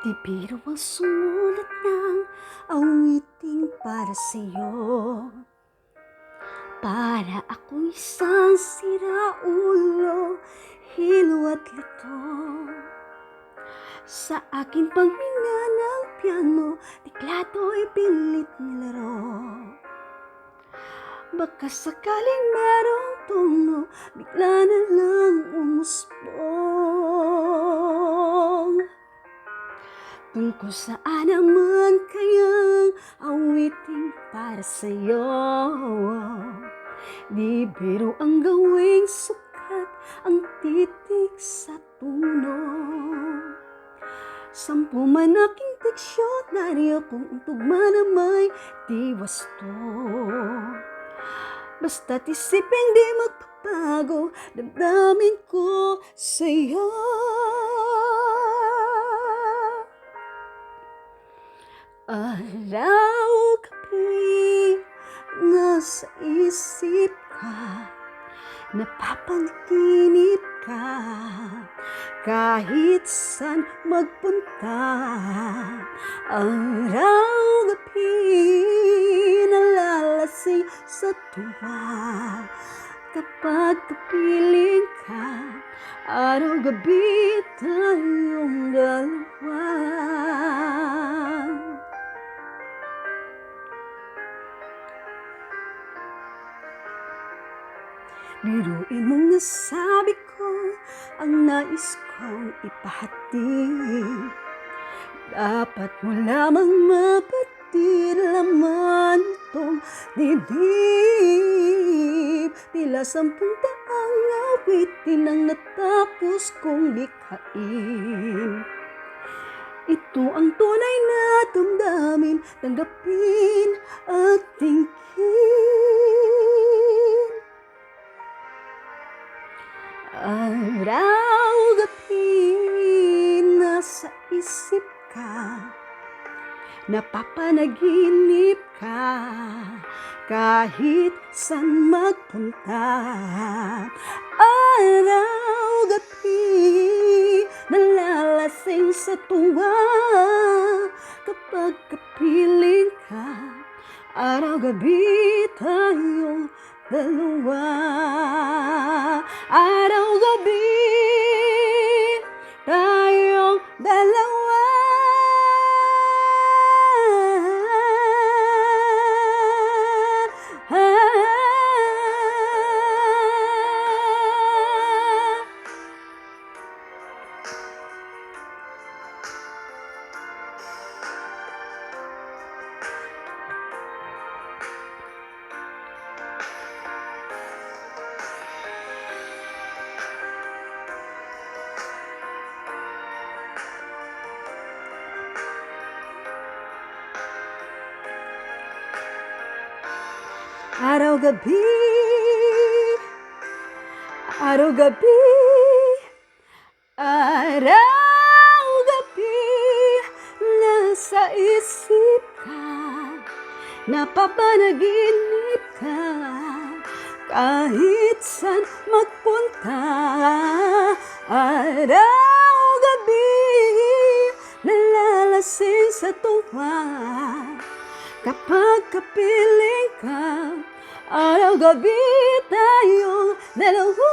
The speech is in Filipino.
Di biro ang sulat ng awiting para sa'yo. Para akong isang siraulo, hilo at lito. Sa aking panghinga ng piano, tiklato'y pilit nilaro. Baka sakaling merong tono, bigla na lang umusbong. Tungkol saan naman kayang awiting para sa'yo? Di biro ang gawing sukat ang titik sa tuno. 10 man aking diksyonaryo kung ang tugma na may di wasto. Basta't isipin di magpapago, damdamin ko sa'yo. Araw-gabi nasa isip ka, napapanaginip ka, kahit saan magpunta. Araw-gabi nalalasing sa tuwa, kapag kapiling ka, araw-gabi tayong dalawa. Biruin mong nasabi ko ang nais kong ipahatid. Dapat mo lamang mapatid laman tong dibdib. Tila 10 taang awitin ang natapos kong likhain. Ito ang tunay na damdamin, tanggapin at tingin. Araw-gabi nasa isip ka, napapanaginip ka, kahit saan magpunta. Araw-gabi nalalasing sa tuwa, kapag kapiling ka, araw-gabi tayong dalawa. Araw-gabi tayong dalawa. Araw-gabi, araw-gabi, araw-gabi, nasa isip ka, napapanaginip ka, kahit saan magpunta. Araw-gabi, nalalasing sa tuwa, kapag kapiling ka, araw-gabi tayong dalawa.